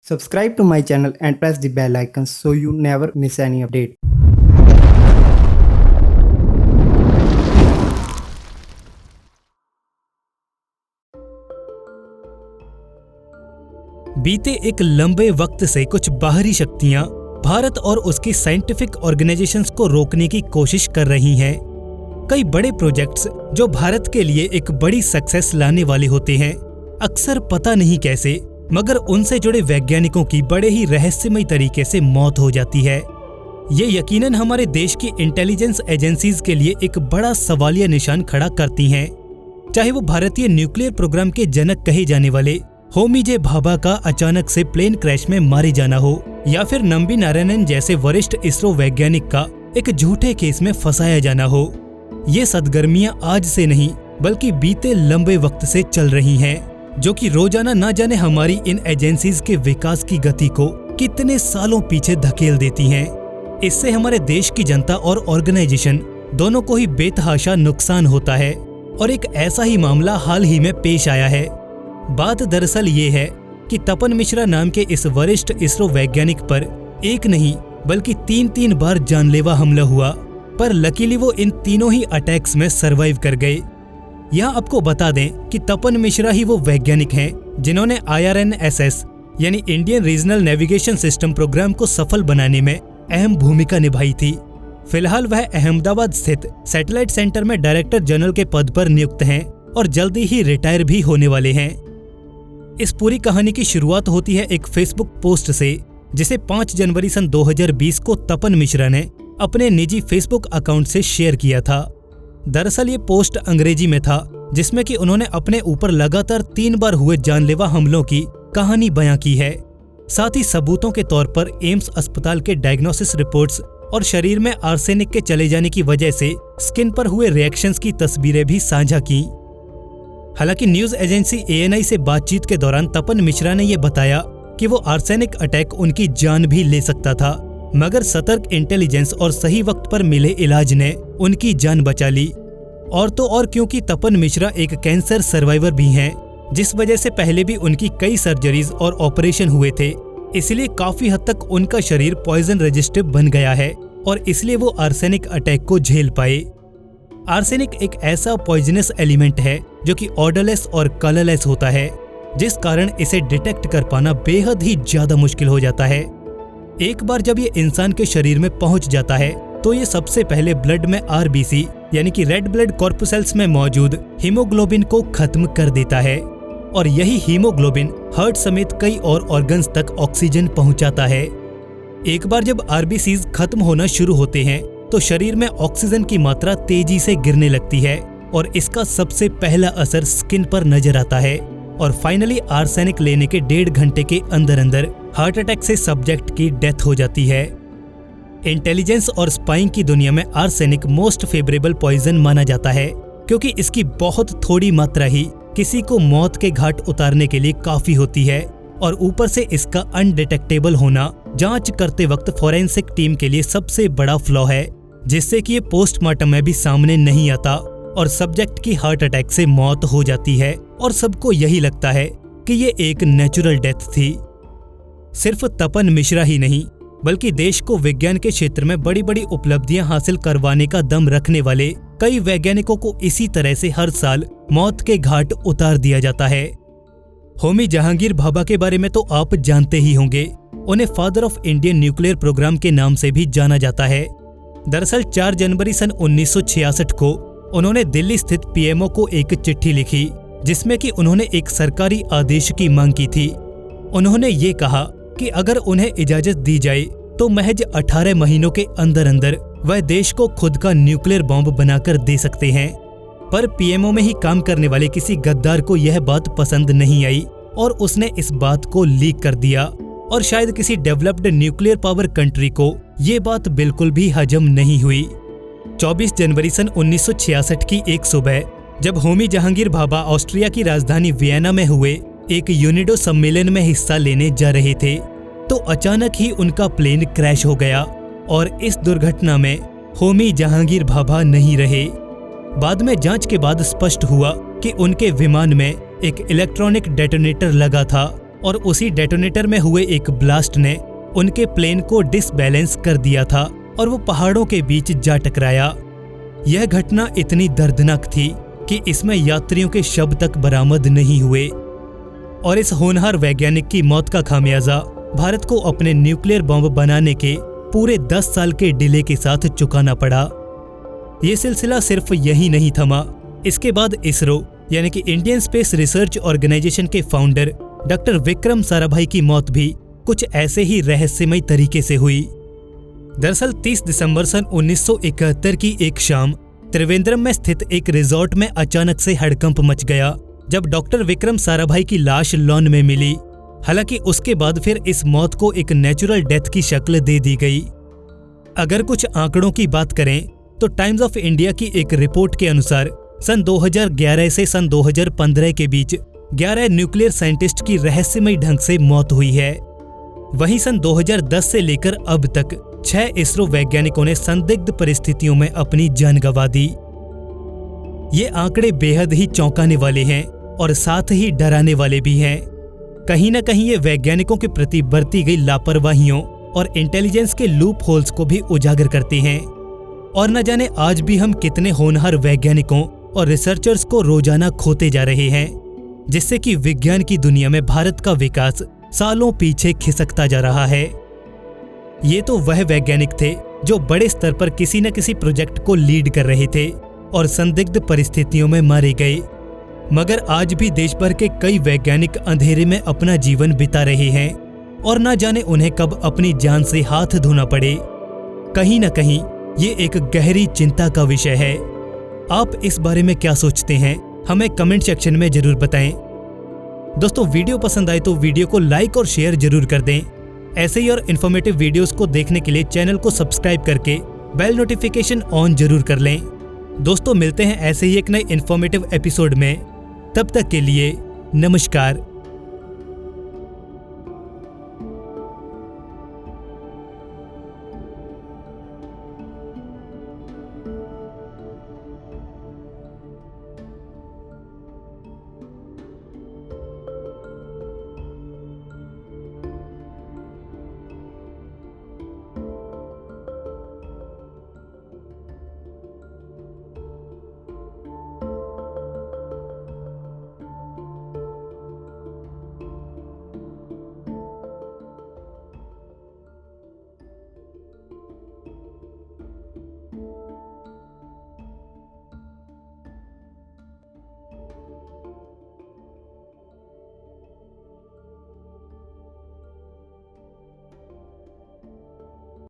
Subscribe to my channel and press the bell icon so you never miss any update. बीते एक लंबे वक्त से कुछ बाहरी शक्तियां भारत और उसकी साइंटिफिक ऑर्गेनाइजेशंस को रोकने की कोशिश कर रही हैं। कई बड़े प्रोजेक्ट्स जो भारत के लिए एक बड़ी सक्सेस लाने वाले होते हैं, अक्सर पता नहीं कैसे मगर उनसे जुड़े वैज्ञानिकों की बड़े ही रहस्यमय तरीके से मौत हो जाती है। ये यकीनन हमारे देश की इंटेलिजेंस एजेंसीज के लिए एक बड़ा सवालिया निशान खड़ा करती हैं। चाहे वो भारतीय न्यूक्लियर प्रोग्राम के जनक कहे जाने वाले होमी जे भाभा का अचानक से प्लेन क्रैश में मारे जाना हो, या फिर नंबी नारायणन जैसे वरिष्ठ इसरो वैज्ञानिक का एक झूठे केस में फंसाया जाना हो। ये सदगर्मियां आज से नहीं बल्कि बीते लंबे वक्त से चल रही हैं, जो कि रोजाना न जाने हमारी इन एजेंसीज के विकास की गति को कितने सालों पीछे धकेल देती हैं। इससे हमारे देश की जनता और ऑर्गेनाइजेशन दोनों को ही बेतहाशा नुकसान होता है। और एक ऐसा ही मामला हाल ही में पेश आया है। बात दरअसल ये है कि तपन मिश्रा नाम के इस वरिष्ठ इसरो वैज्ञानिक पर एक नहीं बल्कि तीन बार जानलेवा हमला हुआ, पर लकीली वो इन तीनों ही अटैक्स में सरवाइव कर गए। यहाँ आपको बता दें कि तपन मिश्रा ही वो वैज्ञानिक हैं जिन्होंने IRNSS यानी Indian regional navigation system program को सफल बनाने में अहम भूमिका निभाई थी। फिलहाल वह अहमदाबाद स्थित सैटेलाइट सेंटर में डायरेक्टर जनरल के पद पर नियुक्त हैं और जल्दी ही रिटायर भी होने वाले हैं। इस पूरी कहानी की शुरुआत होती है एक फेसबुक पोस्ट से, जिसे 5 जनवरी सन 2020 को तपन मिश्रा ने अपने निजी फेसबुक अकाउंट से शेयर किया था। दरअसल ये पोस्ट अंग्रेजी में था, जिसमें कि उन्होंने अपने ऊपर लगातार 3 बार हुए जानलेवा हमलों की कहानी बयां की है। साथ ही सबूतों के तौर पर एम्स अस्पताल के डायग्नोसिस रिपोर्ट्स और शरीर में आर्सेनिक के चले जाने की वजह से स्किन पर हुए रिएक्शंस की तस्वीरें भी साझा की। हालांकि न्यूज एजेंसी ANI से बातचीत के दौरान तपन मिश्रा ने यह बताया कि वो आर्सेनिक अटैक उनकी जान भी ले सकता था, मगर सतर्क इंटेलिजेंस और सही वक्त पर मिले इलाज ने उनकी जान बचा ली। और तो और क्योंकि तपन मिश्रा एक कैंसर सर्वाइवर भी हैं, जिस वजह से पहले भी उनकी कई सर्जरीज और ऑपरेशन हुए थे, इसलिए काफी हद तक उनका शरीर पॉइजन रेजिस्टिव बन गया है और इसलिए वो आर्सेनिक अटैक को झेल पाए। आर्सेनिक एक ऐसा पॉइजनस एलिमेंट है जो कि ऑर्डरलेस और कलरलेस होता है, जिस कारण इसे डिटेक्ट कर पाना बेहद ही ज्यादा मुश्किल हो जाता है। एक बार जब ये इंसान के शरीर में पहुंच जाता है तो ये सबसे पहले ब्लड में RBC यानी कि रेड ब्लड कॉर्पुसेल्स में मौजूद हीमोग्लोबिन को खत्म कर देता है, और यही हीमोग्लोबिन हार्ट समेत कई और ऑर्गन्स तक ऑक्सीजन पहुंचाता है। एक बार जब RBCs खत्म होना शुरू होते हैं तो शरीर में ऑक्सीजन की मात्रा तेजी से गिरने लगती है और इसका सबसे पहला असर स्किन पर नजर आता है, और फाइनली आर्सेनिक लेने के 1.5 घंटे के अंदर अंदर हार्ट अटैक से सब्जेक्ट की डेथ हो जाती है। इंटेलिजेंस और स्पाइंग की दुनिया में आर्सेनिक मोस्ट फेवरेबल पॉइजन माना जाता है, क्योंकि इसकी बहुत थोड़ी मात्रा ही किसी को मौत के घाट उतारने के लिए काफी होती है, और ऊपर से इसका अनडिटेक्टेबल होना जांच करते वक्त फॉरेंसिक टीम के लिए सबसे बड़ा फ्लॉ है, जिससे कि ये पोस्टमार्टम में भी सामने नहीं आता और सब्जेक्ट की हार्ट अटैक से मौत हो जाती है और सबको यही लगता है कि ये एक नेचुरल डेथ थी। सिर्फ तपन मिश्रा ही नहीं बल्कि देश को विज्ञान के क्षेत्र में बड़ी बड़ी उपलब्धियां हासिल करवाने का दम रखने वाले कई वैज्ञानिकों को इसी तरह से हर साल मौत के घाट उतार दिया जाता है। होमी जहांगीर भाभा के बारे में तो आप जानते ही होंगे। उन्हें father of Indian nuclear programme के नाम से भी जाना जाता है। दरअसल 4 जनवरी सन 1966 को उन्होंने दिल्ली स्थित PMO को एक चिट्ठी लिखी, जिसमें कि उन्होंने एक सरकारी आदेश की मांग की थी। उन्होंने ये कहा कि अगर उन्हें इजाजत दी जाए तो महज 18 महीनों के अंदर अंदर वह देश को खुद का न्यूक्लियर बॉम्ब बनाकर दे सकते हैं। पर PMO में ही काम करने वाले किसी गद्दार को यह बात पसंद नहीं आई और उसने इस बात को लीक कर दिया, और शायद किसी डेवलप्ड न्यूक्लियर पावर कंट्री को ये बात बिल्कुल भी हजम नहीं हुई। 24 जनवरी सन 1966 की एक सुबह जब होमी जहांगीर भाभा ऑस्ट्रिया की राजधानी वियना में हुए एक यूनिडो सम्मेलन में हिस्सा लेने जा रहे थे, तो अचानक ही उनका प्लेन क्रैश हो गया, और इस दुर्घटना में होमी जहांगीर भाभा नहीं रहे। बाद में जांच के बाद स्पष्ट हुआ कि उनके विमान में एक इलेक्ट्रॉनिक डेटोनेटर लगा था और उसी डेटोनेटर में हुए एक ब्लास्ट ने उनके प्लेन को डिसबैलेंस कर दिया था और वो पहाड़ों के बीच जा टकराया। यह घटना इतनी दर्दनाक थी कि इसमें यात्रियों के शव तक बरामद नहीं हुए और इस होनहार वैज्ञानिक की मौत का खामियाजा भारत को अपने न्यूक्लियर बम बनाने के पूरे 10 साल के डिले के साथ चुकाना पड़ा। ये सिलसिला सिर्फ यही नहीं थमा। इसके बाद इसरो यानी कि इंडियन स्पेस रिसर्च ऑर्गेनाइजेशन के फाउंडर डॉक्टर विक्रम साराभाई की मौत भी कुछ ऐसे ही रहस्यमय तरीके से हुई। दरअसल 30 दिसंबर सन 1971 की एक शाम त्रिवेंद्रम में स्थित एक रिजॉर्ट में अचानक से हड़कंप मच गया जब डॉक्टर विक्रम साराभाई की लाश लॉन में मिली। हालांकि उसके बाद फिर इस मौत को एक नेचुरल डेथ की शक्ल दे दी गई। अगर कुछ आंकड़ों की बात करें तो टाइम्स ऑफ इंडिया की एक रिपोर्ट के अनुसार सन 2011 से सन 2015 के बीच 11 न्यूक्लियर साइंटिस्ट की रहस्यमय ढंग से मौत हुई है। वहीं सन 2010 से लेकर अब तक 6 इसरो वैज्ञानिकों ने संदिग्ध परिस्थितियों में अपनी जान गंवा दी। ये आंकड़े बेहद ही चौंकाने वाले हैं और साथ ही डराने वाले भी हैं। कहीं न कहीं ये वैज्ञानिकों के प्रति बरती गई लापरवाहियों और इंटेलिजेंस के लूप होल्स को भी उजागर करते हैं। और न जाने आज भी हम कितने होनहार वैज्ञानिकों और रिसर्चर्स को रोजाना खोते जा रहे हैं, जिससे कि विज्ञान की दुनिया में भारत का विकास सालों पीछे खिसकता जा रहा है। ये तो वह वैज्ञानिक थे जो बड़े स्तर पर किसी न किसी प्रोजेक्ट को लीड कर रहे थे और संदिग्ध परिस्थितियों में मारे गए, मगर आज भी देश भर के कई वैज्ञानिक अंधेरे में अपना जीवन बिता रहे हैं और न जाने उन्हें कब अपनी जान से हाथ धोना पड़े। कहीं न कहीं ये एक गहरी चिंता का विषय है। आप इस बारे में क्या सोचते हैं, हमें कमेंट सेक्शन में जरूर बताएं। दोस्तों, वीडियो पसंद आए तो वीडियो को लाइक और शेयर जरूर कर दें। ऐसे ही और इन्फॉर्मेटिव वीडियोस को देखने के लिए चैनल को सब्सक्राइब करके बेल नोटिफिकेशन ऑन जरूर कर लें। दोस्तों, मिलते हैं ऐसे ही एक नए इन्फॉर्मेटिव एपिसोड में। तब तक के लिए नमस्कार।